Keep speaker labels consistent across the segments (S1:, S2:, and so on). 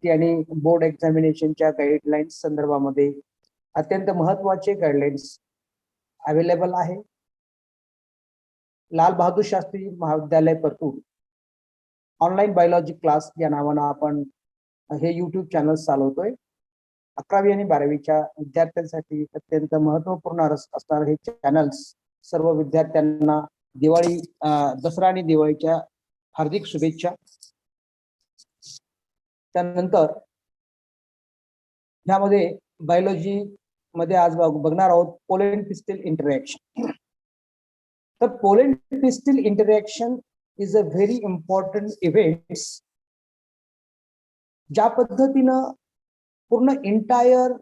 S1: CET आणि board एक्झामिनेशनच्या guidelines संदर्भामध्ये अत्यंत महत्त्वाचे गाईडलाईन्स अवेलेबल आहे. लाल बहादूर शास्त्री महाविद्यालय परतूर ऑनलाईन बायोलॉजी क्लास या नावानं आपण हे यूट्यूब चॅनल चालवतोय. 11वी आणि 12वीच्या विद्यार्थ्यांसाठी अत्यंत महत्त्वपूर्ण असणारे हे चॅनल्स सर्व विद्यार्थ्यांना दिवाळी दसरा आणि दिवाळीच्या हार्दिक शुभेच्छा. त्यानंतर ह्यामध्ये बायोलॉजी मध्ये आज बघणार आहोत पोलॅंड पिस्टल इंटरॅक्शन. तर pollen pistil interaction is a very important events. ज्या पद्धतीनं पूर्ण एंटायर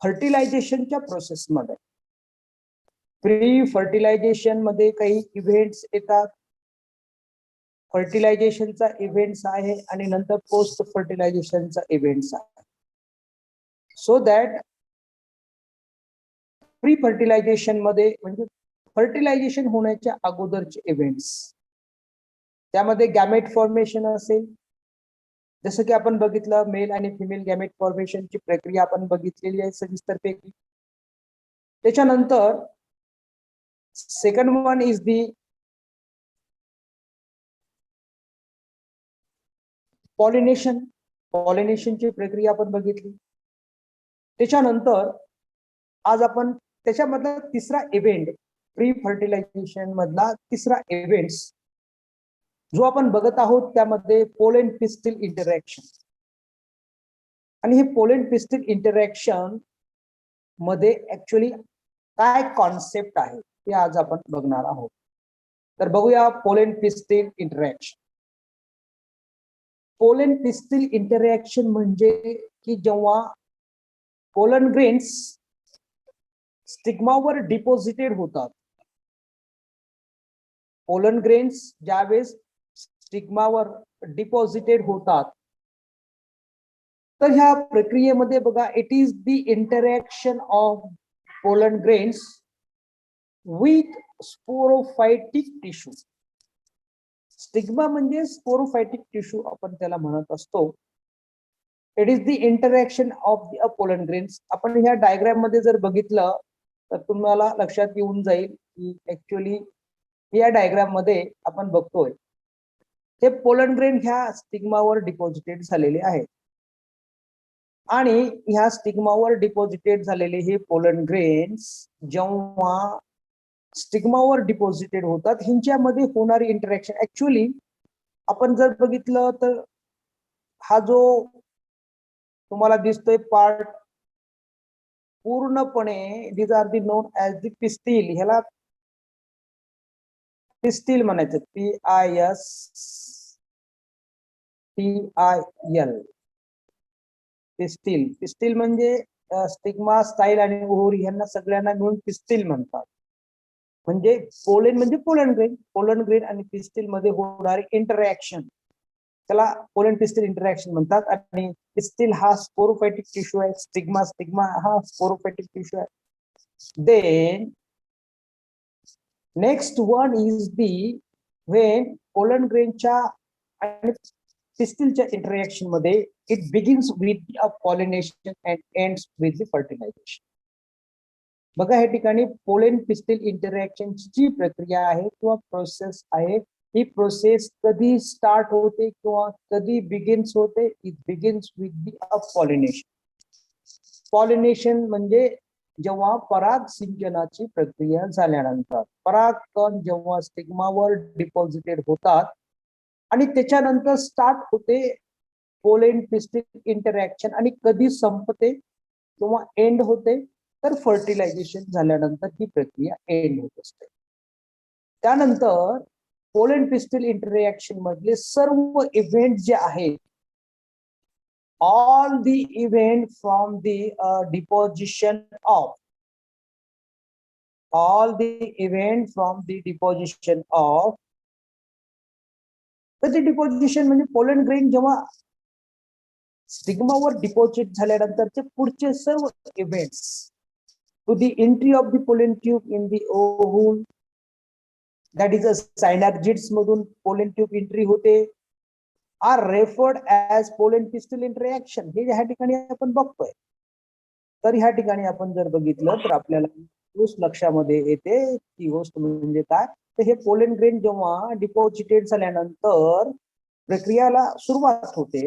S1: फर्टिलायझेशनच्या प्रोसेसमध्ये प्री फर्टिलायझेशन मध्ये काही इव्हेंट्स येतात, फर्टिलायझेशनचा इव्हेंट्स आहे आणि नंतर पोस्ट फर्टिलायझेशनचा इव्हेंट्स आहे. सो दॅट प्री फर्टिलायझेशन मध्ये म्हणजे फर्टिलायझेशन होण्याच्या अगोदरचे इव्हेंट्स, त्यामध्ये गॅमेट फॉर्मेशन असेल, जसं की आपण बघितलं मेल आणि फिमेल गॅमेट फॉर्मेशनची प्रक्रिया आपण बघितलेली आहे सविस्तरपैकी. त्याच्यानंतर second one is the pollination. पॉलिनेशनची प्रक्रिया आपण बघितली. त्याच्यानंतर आज आपण त्याच्यामधला तिसरा इव्हेंट, प्री फर्टिलायझेशन मधला तिसरा इव्हेंट्स जो आपण बघत आहोत त्यामध्ये पोलॅंड पिस्टल इंटरॅक्शन. आणि हे पोलॅंड पिस्टल इंटरॅक्शन मध्ये ऍक्च्युअली काय कॉन्सेप्ट आहे ते आज आपण बघणार आहोत. तर बघूया pollen pistil interaction. Pollen pistil interaction म्हणजे की जेव्हा पोलन ग्रेन्स स्टिग्मावर डिपॉझिटेड होतात, पोलन ग्रेन्स ज्यावेळेस स्टिग्मावर डिपॉझिटेड होतात, तर ह्या प्रक्रियेमध्ये बघा it is the interaction of pollen grains with sporophytic tissue. Stigma म्हणजे स्पोरोफायटिक टिश्यू आपण त्याला म्हणत असतो. It is the interaction of the pollen grains. आपण ह्या डायग्राम मध्ये जर बघितलं तर तुम्हाला लक्षात येऊन जाईल की ऍक्च्युअली या डायग्राम मध्ये आपण बघतोय हे पोलन ग्रेन ह्या स्टिग्मावर डिपॉझिटेड झालेले आहेत आणि ह्या स्टिग्मावर डिपॉझिटेड झालेले हे पोलन ग्रेन्स जेव्हा स्टिग्मावर डिपॉझिटेड होतात ह्यांच्यामध्ये होणारी इंटरॅक्शन ऍक्च्युअली आपण जर बघितलं तर हा जो तुम्हाला दिसतोय पार्ट पूर्णपणे these are the non as the pistil. ह्याला पिस्टिल म्हणायचं, PISTIL पिस्टिल. पिस्टिल म्हणजे स्टिग्मा, स्टाईल आणि ओव्हरी ह्यांना सगळ्यांना मिळून पिस्टिल म्हणतात. म्हणजे पोलेन म्हणजे पोलन ग्रेन, पोलन ग्रेन आणि पिस्टिल मध्ये होणारे इंटरॅक्शन त्याला पोलॅंड पिस्टल इंटरॅक्शन म्हणतात. आणि पिस्टिल हा स्पोरोफायटिक टिश्यू आहे, स्टिग्मा हा स्पोरोफायटिक टिश्यू आहे. Then next one is the when pollen ग्रेनच्या आणि पिस्टिलच्या इंटरॅक्शन मध्ये it begins with a pollination and ends with the fertilisation. बघा या ठिकाणी पोलॅंड पिस्टल इंटरॅक्शनची जी प्रक्रिया आहे किंवा प्रोसेस आहे, ही प्रोसेस कधी स्टार्ट होते किंवा कधी बिगिन्स होते? It begins with the pollination. Pollination म्हणजे जेव्हा पराग सिंचनाची प्रक्रिया झाल्यानंतर परागकण जेव्हा स्टिग्मावर डिपॉझिटेड होतात आणि त्याच्यानंतर स्टार्ट होते पोलॅंड पिस्टल इंटरॅक्शन. आणि कधी संपते किंवा एंड होते? तर फर्टिलायझेशन झाल्यानंतर ही प्रक्रिया एंड होत असते. त्यानंतर पोलॅंड पिस्टल इंटरॅक्शन मधले सर्व इव्हेंट जे आहेत, all the event from the deposition of all the event from the deposition of तर ते डिपॉझिशन म्हणजे पोलन ग्रेन जेव्हा स्टिग्मावर डिपॉझिट झाल्यानंतरचे पुढचे सर्व events to the entry of the pollen tube in the ovule, that is a synergids मधून pollen tube entry होते. Are referred as pollen pistil interaction. हे ह्या ठिकाणी आपण बघतोय. तर ह्या ठिकाणी आपण जर बघितलं तर आपल्याला गोष्ट लक्षामध्ये येते. ती गोष्ट म्हणजे काय, तर हे पोलन ग्रेन जेव्हा डिपॉझिटेड झाल्यानंतर प्रक्रियाला सुरुवात होते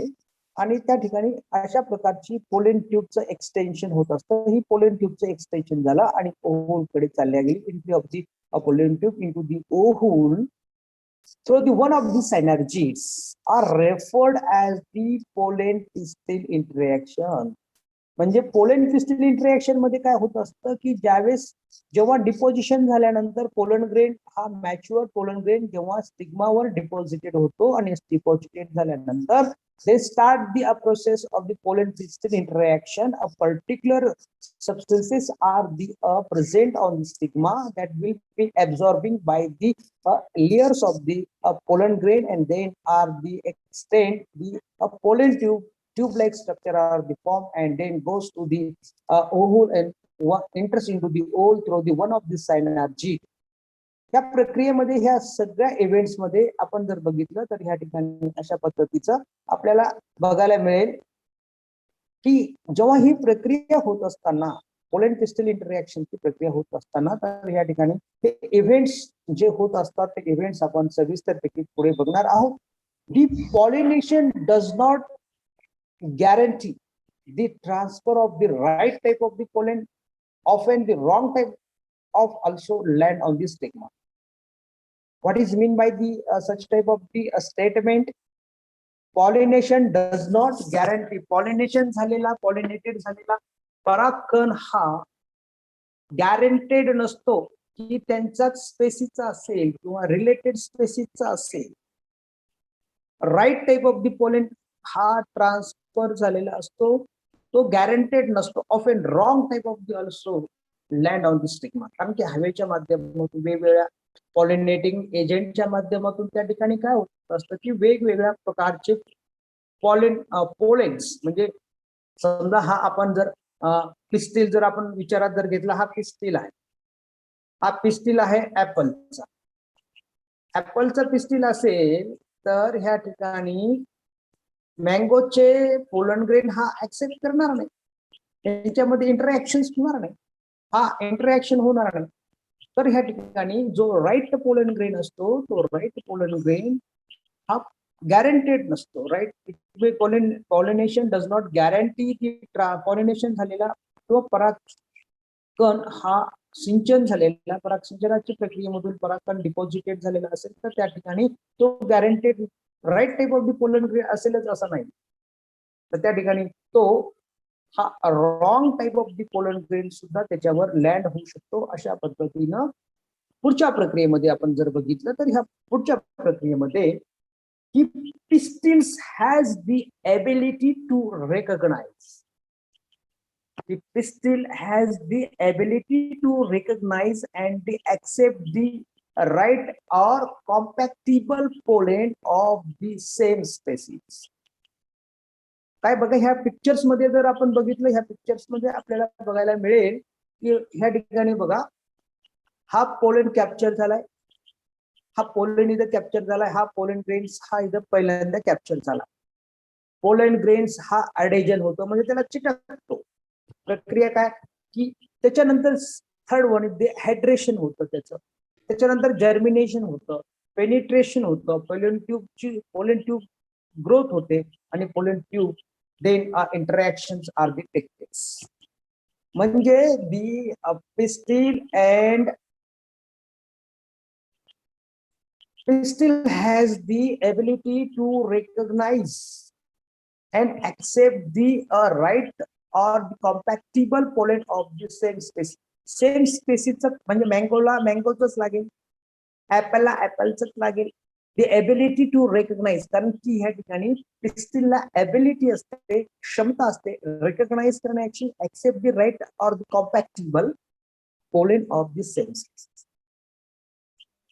S1: आणि त्या ठिकाणी अशा प्रकारची पोलन ट्यूबचं एक्सटेन्शन होत असतं. ही पोलन ट्यूबचं एक्सटेन्शन झालं आणि ओव्हल कडे चालल्या गेली. Entry of the pollen tube into the oval through the one of the synergies are referred as the pollen pistil interaction. म्हणजे पोलन पिस्टल इंटरॅक्शन मध्ये काय होत असतं की ज्यावेळेस जेव्हा डिपॉझिशन झाल्यानंतर पोलन ग्रेन हा मॅच्युअर पोलन ग्रेन जेव्हा स्टिग्मावर डिपॉझिटेड होतो आणि डिपॉझिटेड झाल्यानंतर they start the process of the pollen pistil interaction. A particular substances are the present on the stigma that will be absorbing by the layers of the pollen grain, and then are the extend the pollen tube-like structure are the form, and then goes to the ovule and enters into the ovule through the one of the synergy. या प्रक्रियेमध्ये ह्या सगळ्या events मध्ये आपण जर बघितलं तर ह्या ठिकाणी अशा पद्धतीचं आपल्याला बघायला मिळेल की जेव्हा ही प्रक्रिया होत असताना पोलन पिस्टल इंटरॅक्शनची प्रक्रिया होत असताना तर या ठिकाणी ते इव्हेंट्स जे होत असतात ते इव्हेंट्स आपण सविस्तरपैकी पुढे बघणार आहोत. The pollination does not guarantee the transfer of the right type of the pollen, often the wrong type of also land on the stigma. What is mean by the such type of the statement? Pollination does not guarantee. Pollination झालेला pollinated झालेला परागकण हा guaranteed नसतो की त्यांच्याच स्पेसीसचा असेल किंवा related स्पेसीसचा असेल. Right type of the pollen हा ट्रान्सफर झालेला असतो, तो गॅरंटेड नसतो. Often wrong type of the also land on the stigma. कारण की हवेच्या माध्यमातून वेगवेगळ्या पॉलिनेटिंग एजंटच्या माध्यमातून त्या ठिकाणी काय होत असतं की वेगवेगळ्या प्रकारचे पोलेन्स म्हणजे समजा हा आपण जर पिस्टिल जर आपण विचारात जर घेतला, हा पिस्टिल आहे, हा पिस्टिल आहे ऍपलचा. ऍपलचा पिस्टिल असेल तर ह्या ठिकाणी मँगोचे पोलन ग्रेन हा ऍक्सेप्ट करणार नाही, त्यांच्यामध्ये इंटरॅक्शन होणार नाही, हा इंटरॅक्शन होणार नाही. तर ह्या ठिकाणी जो राईट पोलन ग्रेन असतो तो राईट पोलन ग्रेन हा गॅरंटेड नसतो. Right pollination does not guarantee की पॉलिनेशन झालेला किंवा परागकण हा सिंचन झालेला पराग सिंचनाच्या प्रक्रियेमधून परागकण डिपॉझिटेड झालेला असेल तर त्या ठिकाणी तो guaranteed right type of the pollen grain असेलच असं नाही. तर त्या ठिकाणी तो हा wrong type of the pollen grain सुद्धा त्याच्यावर लँड होऊ शकतो. अशा पद्धतीनं पुढच्या प्रक्रियेमध्ये आपण जर बघितलं तर ह्या पुढच्या प्रक्रियेमध्ये की pistils has the ability to recognise. The pistil has the ability to recognize and accept the right or compatible pollen of the same species. काय बघा, ह्या पिक्चर्स मध्ये जर आपण बघितलं, ह्या पिक्चर्स मध्ये आपल्याला बघायला मिळेल की ह्या ठिकाणी बघा, हा पोलन कॅप्चर झालाय, हा पोलन इथं कॅप्चर झालाय, हा पोलन ग्रेन्स हा इथं पहिल्यांदा कॅप्चर झाला. पोलन ग्रेन्स हा अडेजन होतो म्हणजे त्याला चिकटतो. प्रक्रिया काय की त्याच्यानंतर थर्ड वन हायड्रेशन होतं त्याचं, त्याच्यानंतर जर्मिनेशन होतं, पेनिट्रेशन होतं, पोलन ट्यूब ग्रोथ होते आणि pollen tube then interactions are the take place. म्हणजे the pistil and pistil has the ability to recognize and accept the right or the compatible pollen of the same species. Same स्पेसीसचं म्हणजे मँगोला मँगोचंच लागेल, ऍपलला ऍपलचंच लागेल. The ability to recognise, कारण की ह्या ठिकाणी पिस्टिलला एबिलिटी असते, क्षमता असते रेकग्नाइज करण्याची, accept the right or the compatible pollen of the same species.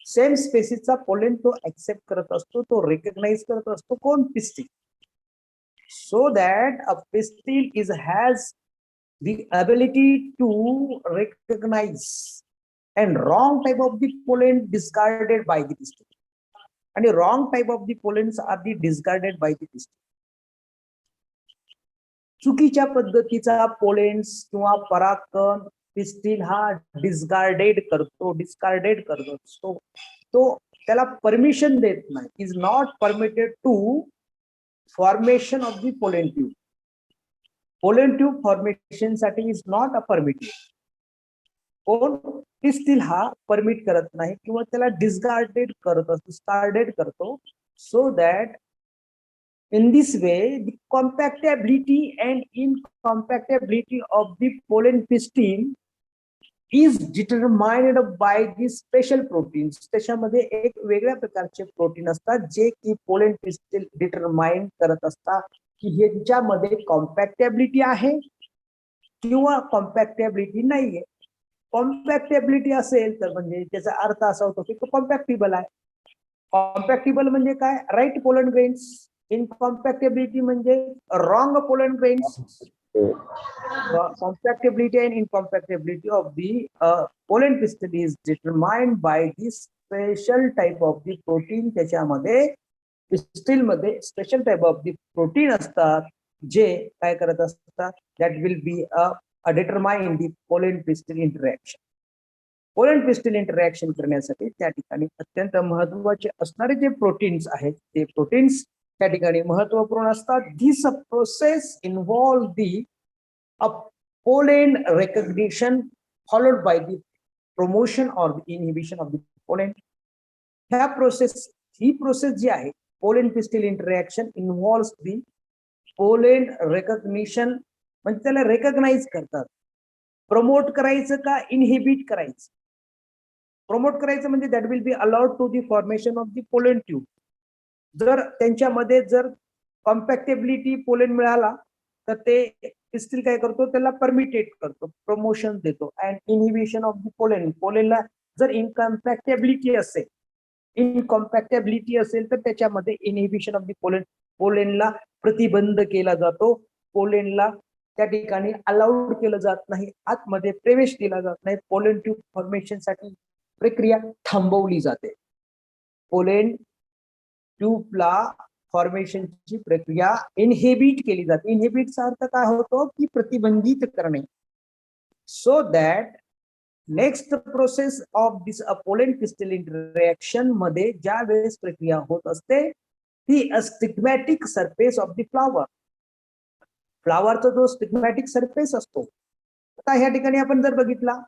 S1: Same स्पेसीसचा पोलेन तो ऍक्सेप्ट करत असतो, तो रेकग्नाइज करत असतो. कोण? Pistil. So that a pistil has the ability to recognize and wrong type of the pollen discarded by the pistil. आणि wrong type of the pollens are the discarded by the pistil. चुकीच्या पद्धतीचा पोलेन्स किंवा परागकण pistil हा discarded करतो. तो त्याला permission देत नाही. Is not permitted to formation of the pollen tube. Pollen tube formation साठी इज नॉट अ परमिटेड. कोण पिस्टिल हा परमिट करत नाही किंवा त्याला डिस्कार्डेड करतो. So that in this way the compactability and incompatibility of the pollen pistil is determined by the special proteins. त्याच्यामध्ये एक वेगळ्या प्रकारचे प्रोटीन असतात जे की पोलेन पिस्टिल डिटरमाइन करत असतात की ह्याच्यामध्ये कॉम्पॅक्टेबिलिटी आहे किंवा कॉम्पॅक्टेबिलिटी नाहीये. कॉम्पॅक्टेबिलिटी असेल तर म्हणजे त्याचा अर्थ असा होतो की तो कॉम्पॅक्टेबल आहे. कॉम्पॅक्टेबल म्हणजे काय? Right pollen grains. इनकॉम्पॅक्टेबिलिटी म्हणजे wrong pollen grains. Compactability and incompatibility of the pollen pistil is determined by this special type of the protein. त्याच्यामध्ये पिस्टिल मध्ये special type of the protein असतात जे काय करत असतात, that will be determine the pollen pistil interaction. Pollen pistil interaction करण्यासाठी त्या ठिकाणी अत्यंत महत्वाचे असणारे जे प्रोटीन्स आहेत ते प्रोटीन्स त्या ठिकाणी महत्वपूर्ण असतात. दिस process involve the pollen recognition followed by the promotion or the inhibition of the pollen. ही प्रोसेस जी आहे pollen pistil interaction involves the pollen recognition. म्हणजे त्याला रेकग्नाइज करतात. प्रमोट करायचं का इनहिबिट करायचं? प्रमोट करायचं म्हणजे that will be allowed to the formation of the pollen tube. जर त्यांच्यामध्ये जर कॉम्पॅक्टेबिलिटी पोलेन मिळाला तर ते पिस्टिल काय करतो, त्याला परमिटेड करतो, प्रमोशन देतो. And inhibition of the pollen. पोलेनला जर इनकॉम्पॅक्टेबिलिटी असेल तर त्याच्यामध्ये इनहिबिशन ऑफ दी पोलेनला प्रतिबंध केला जातो. पोलेनला त्या ठिकाणी अलाउड केलं जात नाही, आतमध्ये प्रवेश दिला जात नाही. पोलेन ट्यूब फॉर्मेशन साठी प्रक्रिया थांबवली जाते. पोलेन ट्यूबला फॉर्मेशनची प्रक्रिया इनहिबिट केली जाते. इनहिबिटचा अर्थ काय होतो की प्रतिबंधित करणे. So that next process of this pollen pistil interaction मध्ये ज्या वेळेस प्रक्रिया होत असते ती स्टिग्मॅटिक सरफेस ऑफ द फ्लावर. फ्लावरचा जो स्टिग्मॅटिक सरफेस असतो, आता ह्या ठिकाणी आपण जर बघितला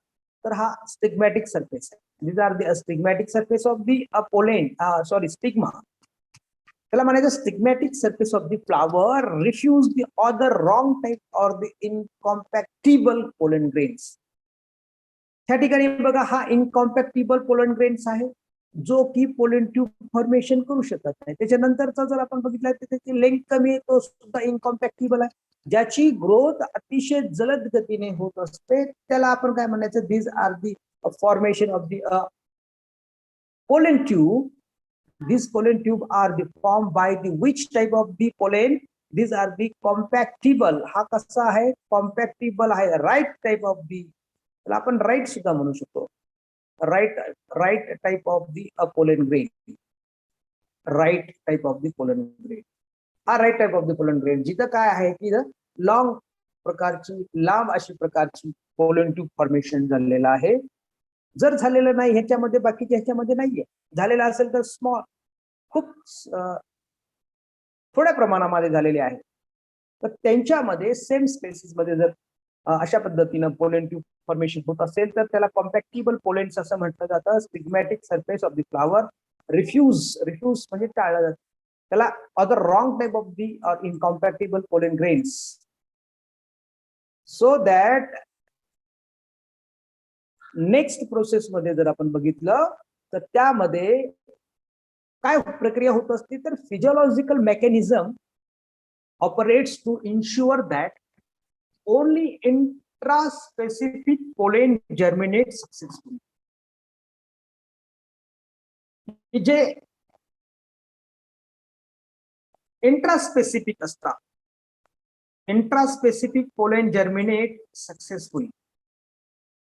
S1: तर हा स्टिग्मॅटिक सरफेस आहे. This are the stigmatic surface of the pollen stigma. त्याला म्हणायचं stigmatic surface of the flower refuse the other wrong type or the incompatible pollen grains. त्या ठिकाणी बघा हा इनकॉम्पॅक्टिबल पोलन ग्रेन्स आहे जो की पोलन ट्यूब फॉर्मेशन करू शकत नाही. त्याच्यानंतरचा जर आपण बघितला तर त्याची लेंथ कमी आहे, तो सुद्धा इनकॉम्पॅक्टिबल आहे. ज्याची ग्रोथ अतिशय जलद गतीने होत असते त्याला आपण काय म्हणायचं, these are the formation of the pollen tube. These pollen tube are the formed by the which type of the pollen? These are the compactable. हा कसा आहे? कॉम्पॅक्टिबल आहे. राईट टाइप ऑफ दी, त्याला आपण राईट सुद्धा म्हणू शकतो. Right type of the pollen grain. Right type of the pollen grain. हा right type of the pollen grain जिथं काय आहे की लॉंग प्रकारची, लांब अशी प्रकारची पोलन ट्यूब फॉर्मेशन झालेलं आहे. जर झालेलं नाही ह्याच्यामध्ये, बाकीच्या ह्याच्यामध्ये नाहीये. झालेला असेल तर स्मॉल, खूप थोड्या प्रमाणामध्ये झालेले आहे. तर त्यांच्यामध्ये सेम स्पेसिस मध्ये जर अशा पद्धतीनं पोलेन ट्यूब फॉर्मेशन होत असेल तर त्याला कॉम्पॅक्टिबल पोलेन्स असं म्हटलं जातं. Stigmatic surface of the flower refuse म्हणजे टाळलं जातं. त्याला other wrong type of the incompatible pollen grains. So that next process मध्ये जर आपण बघितलं तर त्यामध्ये काय प्रक्रिया होत असते, तर physiological mechanism operates to ensure that only intraspecific pollen germinate successfully. जे इंट्रास्पेसिफिक असतात, intraspecific pollen germinate successfully.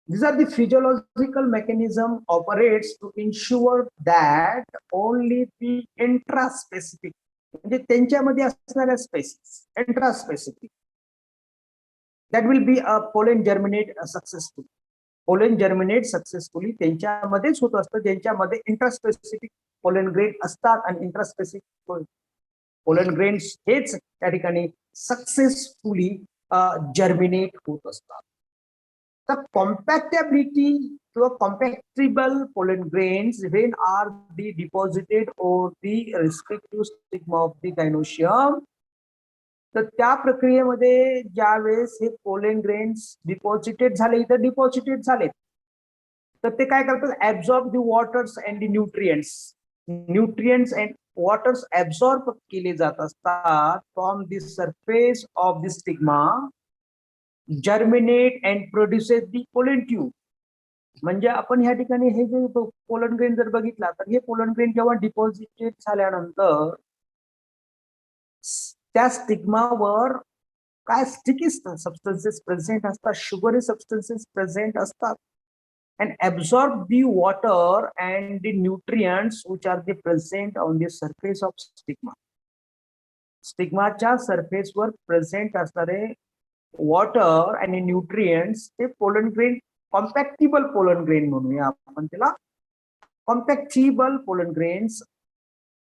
S1: These are the physiological mechanism operates to ensure that only the intraspecific म्हणजे त्यांच्यामध्ये असणाऱ्या species intraspecific that will be a pollen germinate successfully. Pollen germinate successfully त्यांच्यामध्येच होत असतं ज्यांच्यामध्ये intraspecific pollen grain असतात आणि intraspecific pollen grains हेच त्या ठिकाणी सक्सेसफुली जर्मिनेट होत असतात. तर compactability to a compactable pollen grains when are the deposited over the respective stigma of the gynoecium. तर त्या प्रक्रियेमध्ये ज्या वेळेस हे पोलन ग्रेन्स डिपॉझिटेड झाले इथं डिपॉझिटेड झालेत तर ते काय करतात absorb the waters and the nutrients and waters absorb केले जात असतात from the surface of the stigma germinate and produces the pollen tube. म्हणजे आपण ह्या ठिकाणी हे जे पोलन ग्रेन जर बघितला तर हे पोलन ग्रेन जेव्हा डिपॉझिटेड झाल्यानंतर त्या स्टिग्मावर काय स्टिकी सबस्टन्सेस प्रेझेंट असतात शुगरी सबस्टन्सेस प्रेझेंट असतात and absorb the water and the nutrients which are the present on the surface of stigma. स्टिग्माच्या सरफेसवर प्रेझेंट असणारे वॉटर आणि न्यूट्रिएंट्स ते पोलन ग्रेन कॉम्पॅक्टिबल पोलन ग्रेन म्हणूया आपण त्याला कॉम्पॅक्टिबल पोलन ग्रेन्स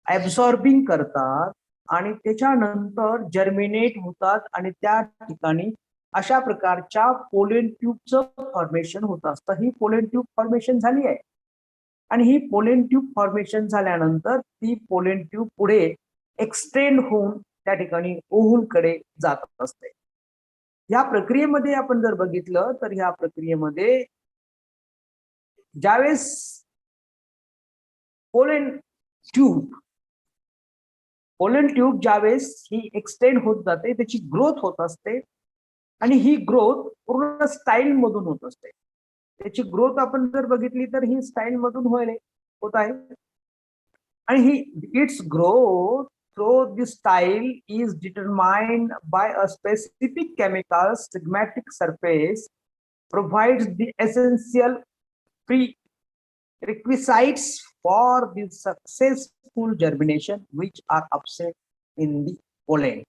S1: ऍब्सॉर्बिंग करतात आणि त्याच्यानंतर जर्मिनेट होतात आणि त्या ठिकाणी अशा प्रकारच्या पोलन ट्यूबचं फॉर्मेशन होत असतं. ही पोलन ट्यूब फॉर्मेशन झाली आहे आणि ही पोलन ट्यूब फॉर्मेशन झाल्यानंतर ती पोलन ट्यूब पुढे एक्सटेंड होऊन त्या ठिकाणी ओव्हलकडे जात असते. या प्रक्रियेमध्ये आपण जर बघितलं तर ह्या प्रक्रियेमध्ये ज्यावेळेस पोलन ट्यूब ज्यावेळेस ही एक्सटेंड होत जाते त्याची ग्रोथ होत असते आणि ही ग्रोथ पूर्ण स्टाईल मधून होत असते. त्याची ग्रोथ आपण जर बघितली तर ही स्टाईल मधून होत आहे आणि ही its growth through the style is determined by a specific chemical stigmatic surface provides the essential prerequisites for the successful germination which are absent in the pollen.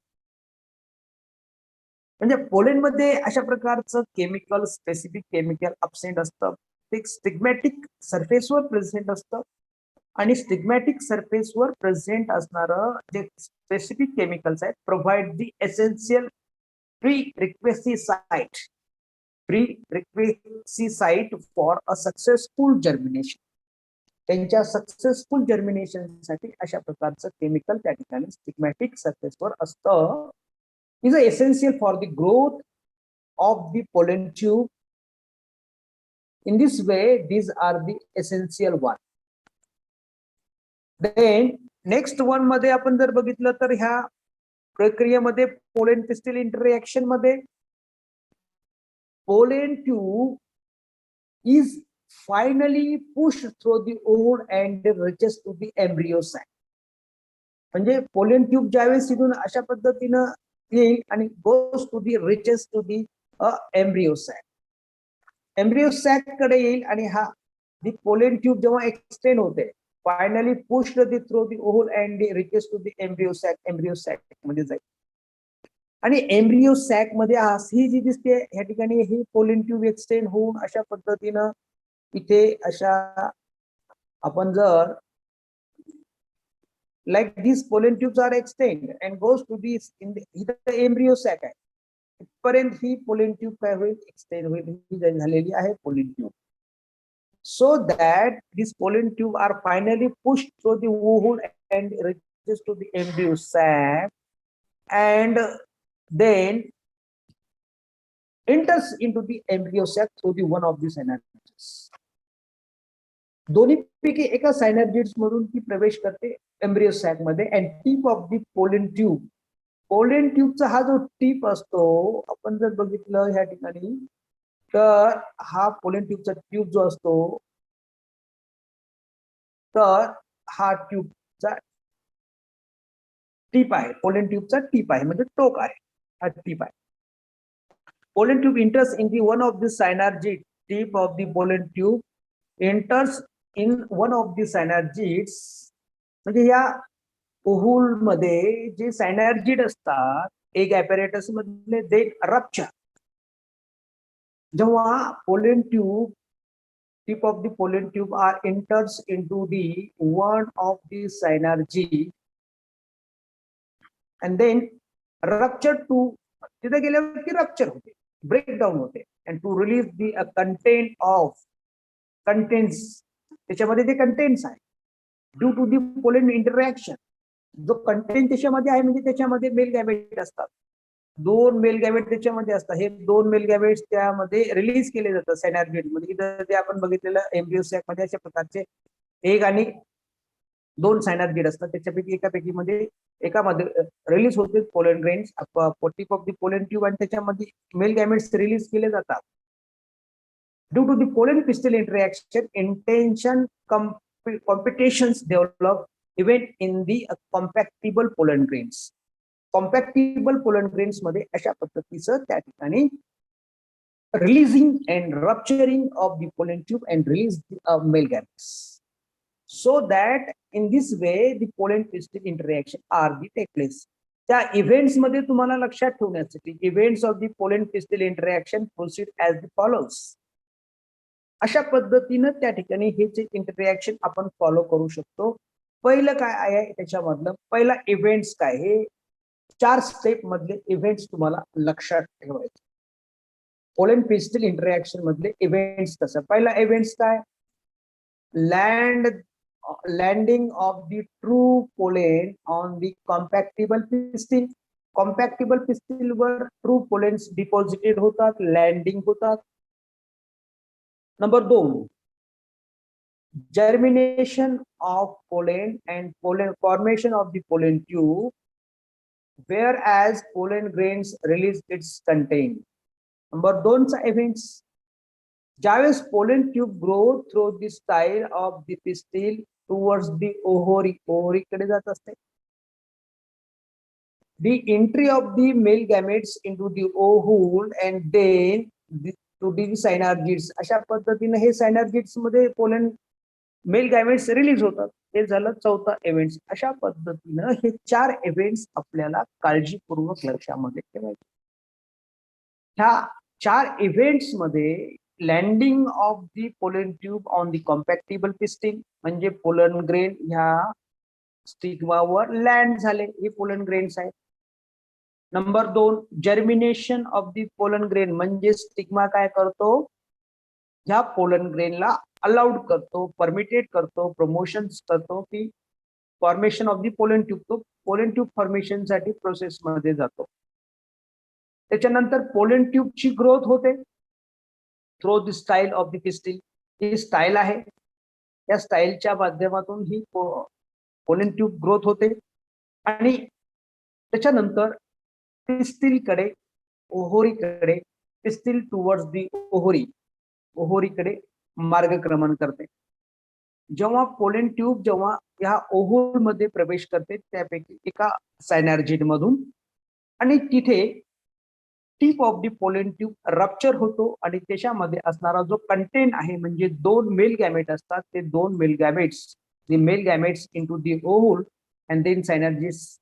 S1: म्हणजे पोलन मध्ये अशा प्रकारचं केमिकल स्पेसिफिक केमिकल अब्सेंट असतं ते स्टिग्मॅटिक सरफेसवर present असतं आणि स्टिग्मॅटिक सरफेसवर प्रेझेंट असणारं जे स्पेसिफिक केमिकल्स आहेत provide the essential prerequisite for a successful germination. त्यांच्या सक्सेसफुल जर्मिनेशन साठी अशा प्रकारचं केमिकल त्या ठिकाणी स्टिग्मॅटिक सरफेसवर असतं. is essential for the growth of the pollen tube. In this way, these are the essential one. Then next one मध्ये आपण जर बघितलं तर ह्या प्रक्रियेमध्ये पोलन पिस्टिल इंटरॅक्शन मध्ये pollen tube is finally pushed through the ovule and reaches to the embryo sac. म्हणजे pollen tube ज्यावेळेस तिथून अशा पद्धतीनं येईल आणि goes to the reaches to the embryo sac. Embryo sac कडे येईल आणि हा the pollen tube जेव्हा एक्सटेंड होते finally pushed through the ovule and reaches to the embryo sac मध्ये जाईल आणि एम्ब्रियो सॅक मध्ये ही जी दिसते ह्या ठिकाणी ही पोलन ट्यूब एक्सटेंड होऊन अशा पद्धतीनं इथे अशा आपण जर like these pollen tubes are extend and goes to this in the embryo sac आहे इथपर्यंत ही पोलन ट्यूब काय होईल एक्सटेंड होईल ही झालेली आहे pollen tube. so that these pollen tube are finally pushed through the ovule and reaches to the embryo sac and then enters into the embryo sac through the one of the synergids. दोन्ही पैकी एका सायनर्जिड्स मधून ती प्रवेश करते embryo sac मध्ये and tip of the pollen ट्यूबचा हा जो टीप असतो आपण जर बघितलं ह्या ठिकाणी तर हा पोलन ट्यूबचा ट्यूब जो असतो तर हा ट्यूबचा टीप आहे पोलन ट्यूबचा टीप आहे म्हणजे टोक आहे हा टीप आहे. Pollen tube enters in the one of the synergid tip of the pollen tube enters in one of the synergids. म्हणजे या ओहूल मध्ये जे सायनर्जिड असतात एक ॲपॅरेटस मधले दे रप्चर. जेव्हा pollen tube tip of the pollen tube are enters into the one of the synergy and then rupture to तिथे गेल्यावरती रप्चर होते, ब्रेकडाऊन होते, and to release the content of contents त्याच्यामध्ये ते कंटेंट्स आहे due to the pollen interaction. जो content त्याच्यामध्ये आहे म्हणजे त्याच्यामध्ये मेल गॅमेट असतात, 2 मेल गॅमेट त्याच्यामध्ये असतात. हे 2 मेल गॅमेट्स त्यामध्ये रिलीज केले जातात सायनर्जिड मध्ये. इथं ते आपण बघितलेलं एम्ब्रियो सॅक मध्ये अशा प्रकारचे 1 आणि 2 सायनर्जिड असतात. त्याच्यापैकी एकामध्ये रिलीज होते pollen grains tip of the pollen tube आणि त्याच्यामध्ये मेल गॅमेट्स रिलीज केले जातात. Due to the pollen pistil interaction intention competitions develop even in the compactable pollen grains. Compactable pollen grains मध्ये अशा पद्धतीचं त्या ठिकाणी releasing and rupturing of the pollen tube and release of male gametes, so that in this way the pollen pistil interaction are the take place. त्या events मध्ये तुम्हाला लक्षात ठेवण्यासाठी events of the pollen pistil interaction proceed as the follows. अशा पद्धतीनं त्या ठिकाणी हे जे इंटरॅक्शन आपण फॉलो करू शकतो. पहिलं काय आहे त्याच्यामधलं पहिला इव्हेंट्स काय, हे 4 स्टेप मधले इव्हेंट्स तुम्हाला लक्षात ठेवायचे. पोलन पिस्टल इंटरॅक्शन मधले इव्हेंट्स कसं, पहिला इव्हेंट्स काय, landing of the true pollen on the compatible pistil. Compatible pistil वर ट्रू पोलेन्स डिपॉझिटेड होतात, लँडिंग होतात. Number 2, germination of pollen and pollen formation of the pollen tube, whereas pollen grains release its content. Number 2 चा events, ज्यावेळेस pollen tube grow through the style of the pistil towards the ovary, ovary कडे जात असते. The entry of the male gametes into the ovule and then to the synergids. अशा पद्धतीने हे सायनर्जिड्स मध्ये pollen mail gametes release होतात. हे झालं चौथा इव्हेंट्स. अशा पद्धतीनं हे 4 इव्हेंट्स आपल्याला काळजीपूर्वक लक्षामध्ये ठेवायचे. ह्या 4 इव्हेंट्स मध्ये landing of the pollen tube on the compatible pistil म्हणजे पोलन ग्रेन ह्या स्टिग्मावर लँड झाले, हे पोलन ग्रेन्स आहेत. Number 2, germination of the pollen grain म्हणजे स्टिग्मा काय करतो, ह्या पोलन ग्रेनला अलाउड करतो, परमिटेड करतो, प्रमोशन करतो की formation of the pollen tube. तो पोलन ट्यूब फॉर्मेशन साठी प्रोसेस मध्ये जातो. त्याच्यानंतर पोलन ट्यूबची ग्रोथ होते through the style of the pistil. He style आहे, या स्टाईलच्या माध्यमातून ही पोलन ट्यूब ग्रोथ होते आणि त्याच्यानंतर पिस्टिल कडे, ओहोरीकडे, पिस्टिल टुवर्ड्स दी ओहोरी, ओहोरीकडे मार्गक्रमण करते. जेव्हा पोलन ट्यूब जेव्हा या ओहोल मध्ये प्रवेश करते त्यापैकी एका सायनर्जिड मधून आणि तिथे tip of the pollen tube rupture होतो आणि त्याच्यामध्ये असणारा जो कंटेंट आहे म्हणजे 2 मेल गॅमेट असतात, ते 2 male gametes the male gametes into the ovule and then synergids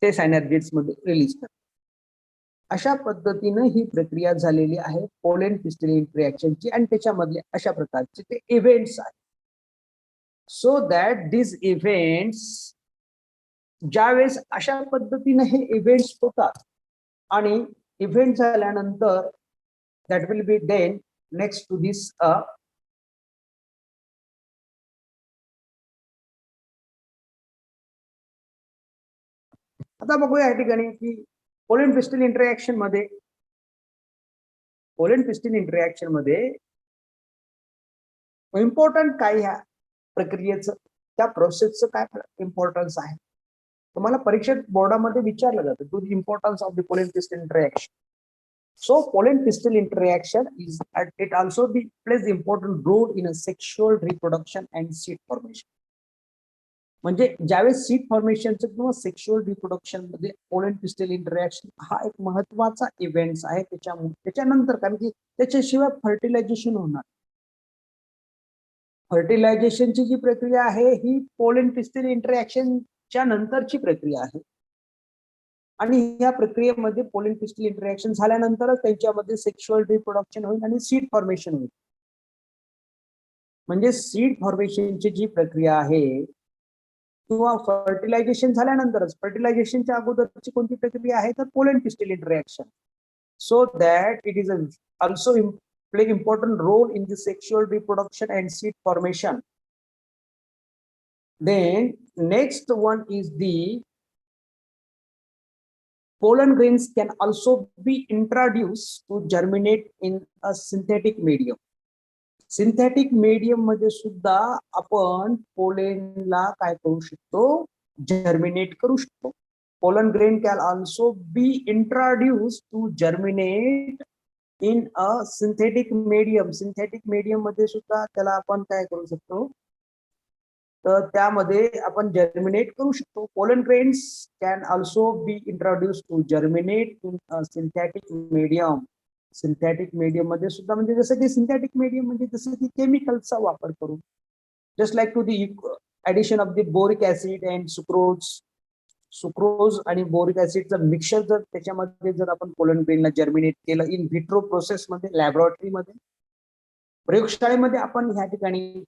S1: ते सायनर्जिड्स मध्ये रिलीज करतात. अशा पद्धतीनं ही प्रक्रिया झालेली आहे पोलन पिस्टल इंटरॅक्शनची आणि त्याच्यामधले अशा प्रकारचे ते इव्हेंट्स आहेत. सो दॅट दिस इव्हेंट्स, ज्यावेळेस अशा पद्धतीने हे इव्हेंट्स होतात आणि इव्हेंट झाल्यानंतर that will be then next to this आता बघूया या ठिकाणी की पोलन पिस्टल इंटरॅक्शन मध्ये इम्पॉर्टंट काय ह्या प्रक्रियेचं, त्या प्रोसेसचं काय इम्पॉर्टन्स आहे. तुम्हाला परीक्षेत बोर्डामध्ये विचारलं जातं to the importance of the pollen pistil interaction. So pollen pistil interaction is it also plays important role in a sexual reproduction and seed formation. म्हणजे ज्यावेळेस सीड फॉर्मेशनचं किंवा सेक्शुअल रिप्रोडक्शन मध्ये पोलन पिस्टल इंटरॅक्शन हा एक महत्वाचा event आहे त्याच्यानंतर, कारण की त्याच्याशिवाय फर्टिलायझेशन होणार. फर्टिलायझेशनची जी प्रक्रिया आहे ही पोलन पिस्टल इंटरॅक्शनच्या नंतरची प्रक्रिया आहे आणि या प्रक्रियेमध्ये पोलन पिस्टल इंटरॅक्शन झाल्यानंतरच त्यांच्यामध्ये सेक्शुअल रिप्रोडक्शन होईल आणि सीड फॉर्मेशन होईल. म्हणजे सीड फॉर्मेशनची जी प्रक्रिया आहे किंवा फर्टिलायझेशन झाल्यानंतरच, फर्टिलायझेशनच्या अगोदरची कोणती प्रक्रिया आहे तर pollen pistil interaction. So that it is also play important role in the sexual reproduction and seed formation. Then next one is the pollen grains can also be introduced to germinate in a synthetic medium. Synthetic medium मध्ये सुद्धा आपण पोलेनला काय करू शकतो, germinate करू शकतो. Pollen grain can also be introduce to germinate in a synthetic medium. Synthetic medium मध्ये सुद्धा त्याला आपण काय करू शकतो, तर त्यामध्ये आपण जर्मिनेट करू शकतो. Pollen grains can also be introduce to germinate in a synthetic medium. Synthetic medium मध्ये सुद्धा, म्हणजे जसं की सिंथेटिक मीडियम म्हणजे जसं की केमिकलचा वापर करून, just like to the addition of the boric acid and sucrose आणि बोरिक ऍसिडचं मिक्सर जर त्याच्यामध्ये जर आपण पोलन ग्रेनला जर्मिनेट केलं इन व्हिट्रो प्रोसेसमध्ये, लॅबोरेटरीमध्ये, प्रयोगशाळेमध्ये आपण ह्या ठिकाणी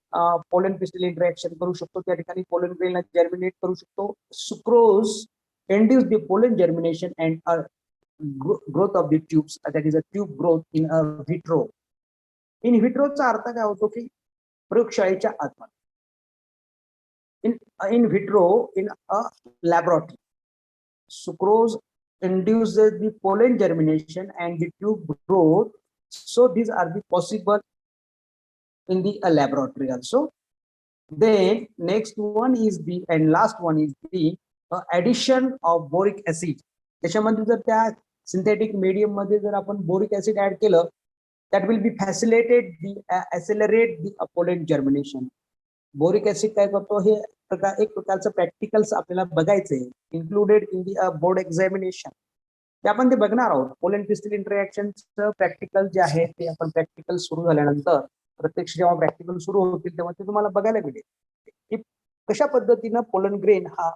S1: पोलन पिस्टल इंटरॅक्शन करू शकतो. त्या ठिकाणी पोलन ग्रेनला जर्मिनेट करू शकतो. Sucrose induce the pollen germination and growth of the tubes, that is a tube growth in a vitro. In व्हिट्रोचा अर्थ काय होतो की प्रयोगशाळेच्या आतमध्ये, in vitro in a laboratory. Sucrose induces the pollen germination and the tube growth. So these are the possible in the laboratory also. Then next one is the, and last one is the addition of boric acid. त्याच्यामध्ये जर त्या synthetic medium मध्ये जर आपण boric acid add केलं, that will be facilitated the accelerate the pollen germination. Boric acid काय करतो, हे एक प्रकारचं प्रॅक्टिकल्स आपल्याला बघायचंय, included in the board examination. ते आपण ते बघणार आहोत. पोलन पिस्टल इंटरॅक्शनचं प्रॅक्टिकल जे आहे ते आपण प्रॅक्टिकल सुरू झाल्यानंतर, प्रत्यक्ष जेव्हा प्रॅक्टिकल सुरू होतील तेव्हा ते तुम्हाला बघायला मिळेल की कशा पद्धतीनं पोलन ग्रेन हा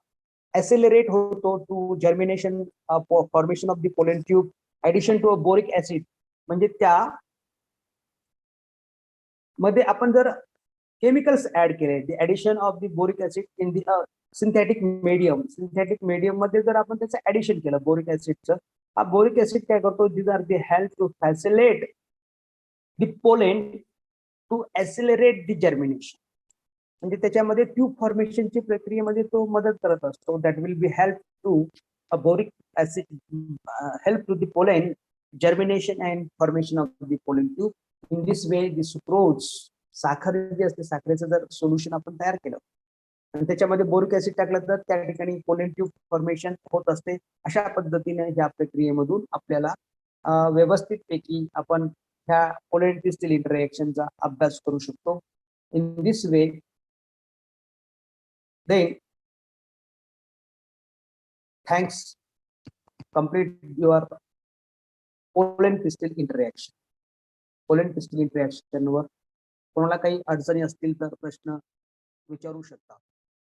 S1: ऍसेलरेट होतो to germination, formation of the pollen tube, addition to a boric acid. म्हणजे त्या मध्ये आपण जर केमिकल्स ऍड केले, the addition of the boric acid in the synthetic medium. Synthetic medium मध्ये जर आपण त्याचं ऍडिशन केलं बोरिक ऍसिडचं, हा बोरिक ऍसिड काय करतो, these are the help to facilitate the pollen to accelerate the germination. म्हणजे त्याच्यामध्ये ट्यूब फॉर्मेशनची प्रक्रियेमध्ये तो मदत करत असतो. That will be help to a boric acid, help to the pollen germination and formation of the pollen tube. In this way the sucrose, साखर जी असते, साखरेचं जर सोल्युशन आपण तयार केलं आणि त्याच्यामध्ये बोरिक ऍसिड टाकलं तर त्या ठिकाणी पोलन ट्यूब फॉर्मेशन होत असते. अशा पद्धतीने ह्या प्रक्रियेमधून आपल्याला व्यवस्थितपैकी आपण ह्या पोलन पिस्टल इंटरॅक्शनचा अभ्यास करू शकतो. In this way then thanks complete your pollen pistil interaction. Pollen pistil interaction वर कोणाला काही अडचणी असतील तर प्रश्न विचारू शकता.